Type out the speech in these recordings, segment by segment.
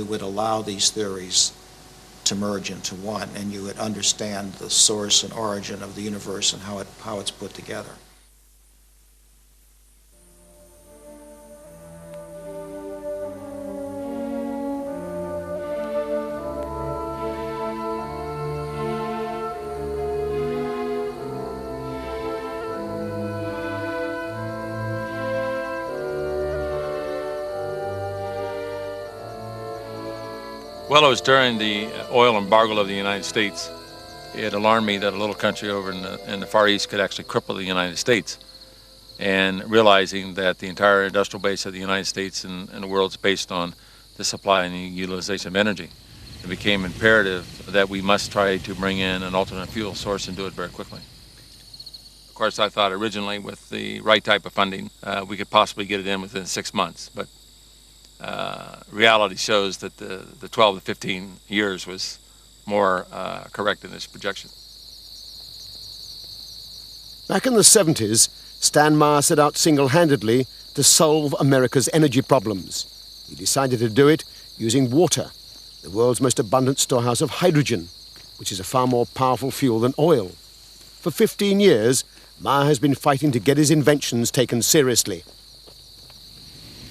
you would allow these theories to merge into one, and you would understand the source and origin of the universe and how it's put together. Well, it was during the oil embargo of the United States. It alarmed me that a little country over in the Far East could actually cripple the United States. And realizing that the entire industrial base of the United States and the world is based on the supply and the utilization of energy, it became imperative that we must try to bring in an alternate fuel source and do it very quickly. Of course, I thought originally with the right type of funding, we could possibly get it in within 6 months. But reality shows that the 12 to 15 years was more correct in this projection. Back in the 70s, Stan Meyer set out single-handedly to solve America's energy problems. He decided to do it using water, the world's most abundant storehouse of hydrogen, which is a far more powerful fuel than oil. For 15 years, Meyer has been fighting to get his inventions taken seriously.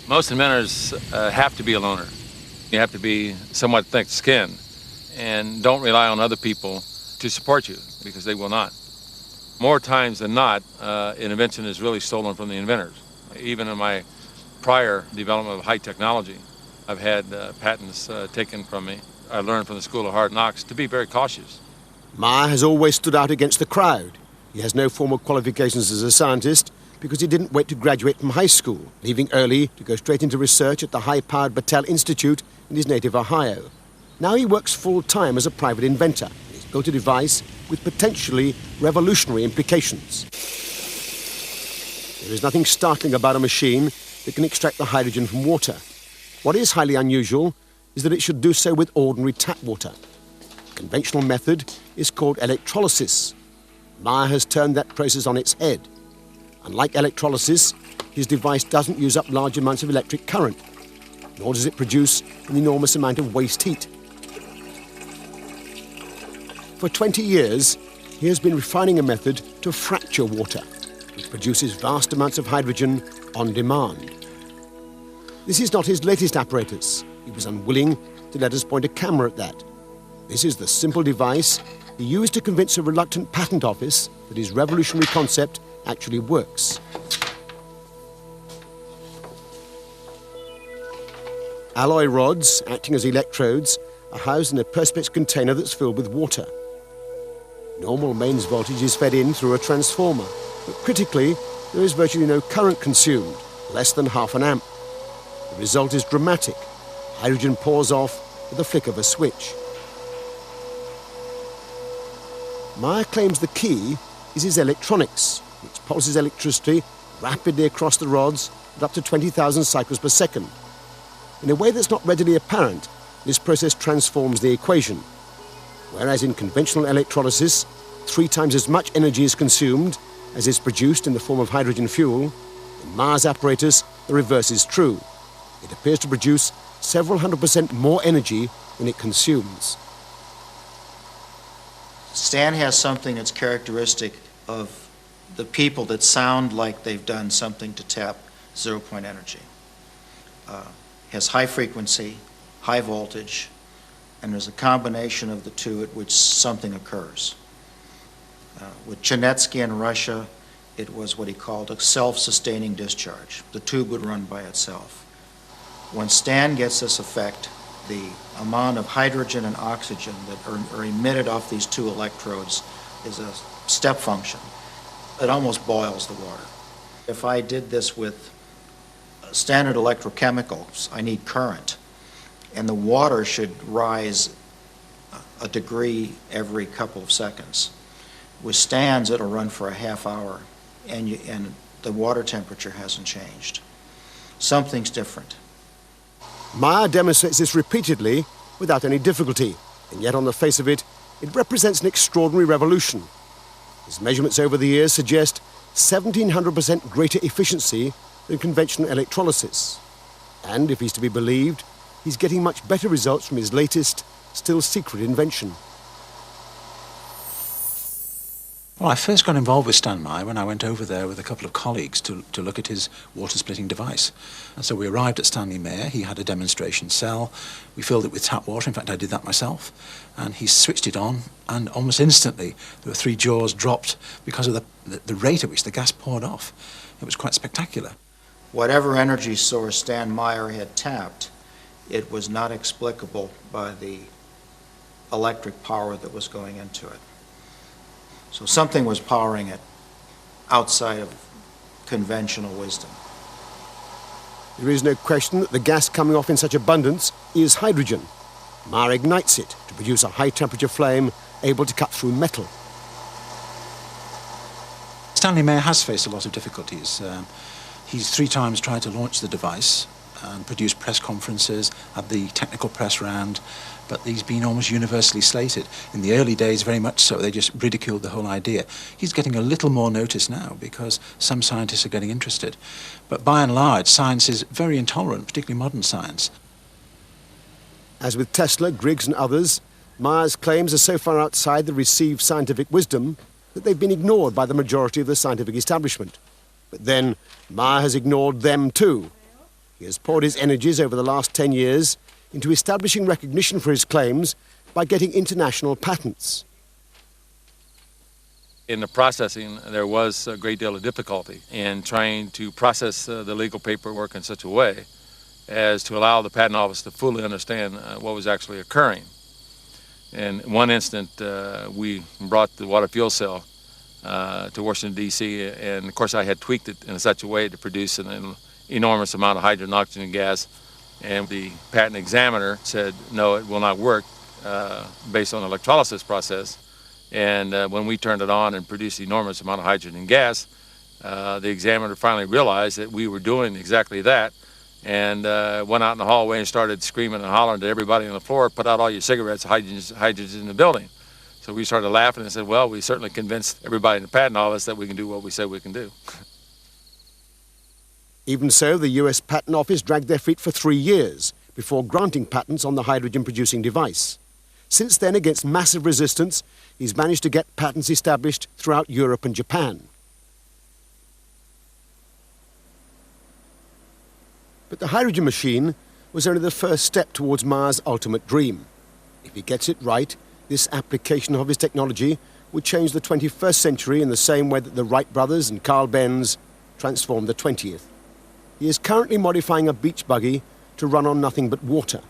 Most inventors have to be a loner. You have to be somewhat thick-skinned and don't rely on other people to support you, because they will not. More times than not, an invention is really stolen from the inventors. Even in my prior development of high technology, I've had patents taken from me. I learned from the School of Hard Knocks to be very cautious. Meyer has always stood out against the crowd. He has no formal qualifications as a scientist, because he didn't wait to graduate from high school, leaving early to go straight into research at the high-powered Battelle Institute in his native Ohio. Now he works full-time as a private inventor. He's built a device with potentially revolutionary implications. There is nothing startling about a machine that can extract the hydrogen from water. What is highly unusual is that it should do so with ordinary tap water. The conventional method is called electrolysis. Meyer has turned that process on its head. Unlike electrolysis, his device doesn't use up large amounts of electric current, nor does it produce an enormous amount of waste heat. For 20 years, he has been refining a method to fracture water, which produces vast amounts of hydrogen on demand. This is not his latest apparatus. He was unwilling to let us point a camera at that. This is the simple device he used to convince a reluctant patent office that his revolutionary concept actually works. Alloy rods, acting as electrodes, are housed in a perspex container that's filled with water. Normal mains voltage is fed in through a transformer, but critically, there is virtually no current consumed, less than ½ amp. The result is dramatic. Hydrogen pours off with the flick of a switch. Meyer claims the key is his electronics, which pulses electricity rapidly across the rods at up to 20,000 cycles per second. In a way that's not readily apparent, this process transforms the equation. Whereas in conventional electrolysis, 3 times as much energy is consumed as is produced in the form of hydrogen fuel, in Meyer's apparatus, the reverse is true. It appears to produce several 100% more energy than it consumes. Stan has something that's characteristic of the people that sound like they've done something to tap zero-point energy. Has high frequency, high voltage, and there's a combination of the two at which something occurs. With Chernetsky in Russia, it was what he called a self-sustaining discharge. The tube would run by itself. When Stan gets this effect, the amount of hydrogen and oxygen that are emitted off these 2 electrodes is a step function. It almost boils the water. If I did this with standard electrochemicals, I need current, and the water should rise a degree every couple of seconds. With Stan's, it'll run for a ½ hour, and the water temperature hasn't changed. Something's different. Meyer demonstrates this repeatedly without any difficulty, and yet on the face of it, it represents an extraordinary revolution. His measurements over the years suggest 1,700% greater efficiency than conventional electrolysis. And if he's to be believed, he's getting much better results from his latest, still secret invention. Well, I first got involved with Stan Meyer when I went over there with a couple of colleagues to look at his water-splitting device. And so we arrived at Stanley Mayer. He had a demonstration cell. We filled it with tap water. In fact, I did that myself. And he switched it on, and almost instantly there were 3 jaws dropped because of the rate at which the gas poured off. It was quite spectacular. Whatever energy source Stan Meyer had tapped, it was not explicable by the electric power that was going into it. So something was powering it outside of conventional wisdom. There is no question that the gas coming off in such abundance is hydrogen. Meyer ignites it to produce a high-temperature flame able to cut through metal. Stanley Mayer has faced a lot of difficulties. He's 3 times tried to launch the device and produce press conferences, had the technical press round, but he's been almost universally slated. In the early days, very much so, they just ridiculed the whole idea. He's getting a little more notice now because some scientists are getting interested. But by and large, science is very intolerant, particularly modern science. As with Tesla, Griggs and others, Meyer's claims are so far outside the received scientific wisdom that they've been ignored by the majority of the scientific establishment. But then, Meyer has ignored them too. He has poured his energies over the last 10 years into establishing recognition for his claims by getting international patents. In the processing, there was a great deal of difficulty in trying to process the legal paperwork in such a way as to allow the Patent Office to fully understand what was actually occurring. In one instant, we brought the water fuel cell to Washington, D.C., and of course I had tweaked it in such a way to produce an enormous amount of hydrogen and oxygen gas, and the patent examiner said, no, it will not work based on the electrolysis process. And when we turned it on and produced an enormous amount of hydrogen and gas, the examiner finally realized that we were doing exactly that, and went out in the hallway and started screaming and hollering to everybody on the floor, put out all your cigarettes, hydrogen's in the building. So we started laughing and said, well, we certainly convinced everybody in the patent office that we can do what we said we can do. Even so, the US Patent Office dragged their feet for 3 years before granting patents on the hydrogen-producing device. Since then, against massive resistance, he's managed to get patents established throughout Europe and Japan. But the hydrogen machine was only the first step towards Meyer's ultimate dream. If he gets it right, this application of his technology would change the 21st century in the same way that the Wright brothers and Carl Benz transformed the 20th. He is currently modifying a beach buggy to run on nothing but water.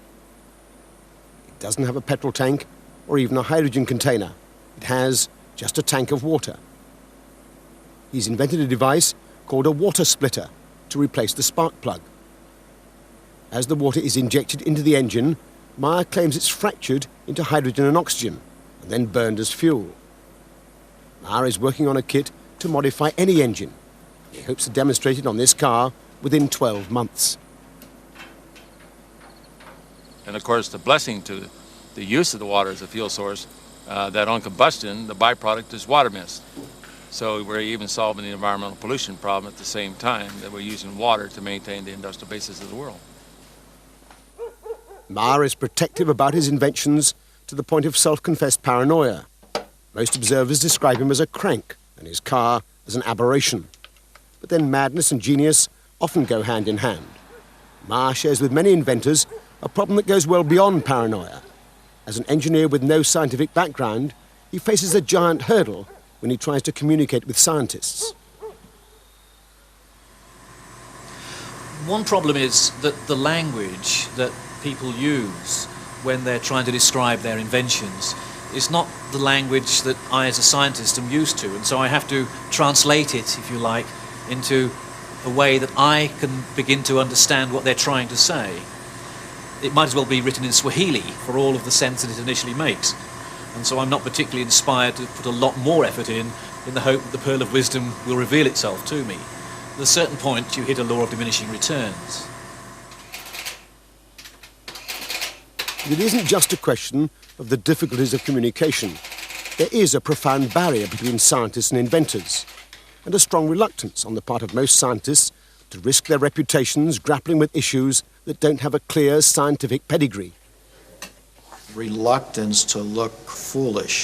It doesn't have a petrol tank or even a hydrogen container. It has just a tank of water. He's invented a device called a water splitter to replace the spark plug. As the water is injected into the engine, Meyer claims it's fractured into hydrogen and oxygen and then burned as fuel. Meyer is working on a kit to modify any engine. He hopes to demonstrate it on this car within 12 months. And of course, the blessing to the use of the water as a fuel source, that on combustion, the byproduct is water mist. So we're even solving the environmental pollution problem at the same time that we're using water to maintain the industrial basis of the world. Meyer is protective about his inventions to the point of self-confessed paranoia. Most observers describe him as a crank and his car as an aberration. But then madness and genius often go hand in hand. Meyer shares with many inventors a problem that goes well beyond paranoia. As an engineer with no scientific background, he faces a giant hurdle when he tries to communicate with scientists. One problem is that the language that people use when they're trying to describe their inventions is not the language that I as a scientist am used to, and so I have to translate it, if you like, into a way that I can begin to understand what they're trying to say. It might as well be written in Swahili for all of the sense that it initially makes, and so I'm not particularly inspired to put a lot more effort in the hope that the pearl of wisdom will reveal itself to me. At a certain point you hit a law of diminishing returns. It isn't just a question of the difficulties of communication. There is a profound barrier between scientists and inventors, and a strong reluctance on the part of most scientists to risk their reputations grappling with issues that don't have a clear scientific pedigree. Reluctance to look foolish.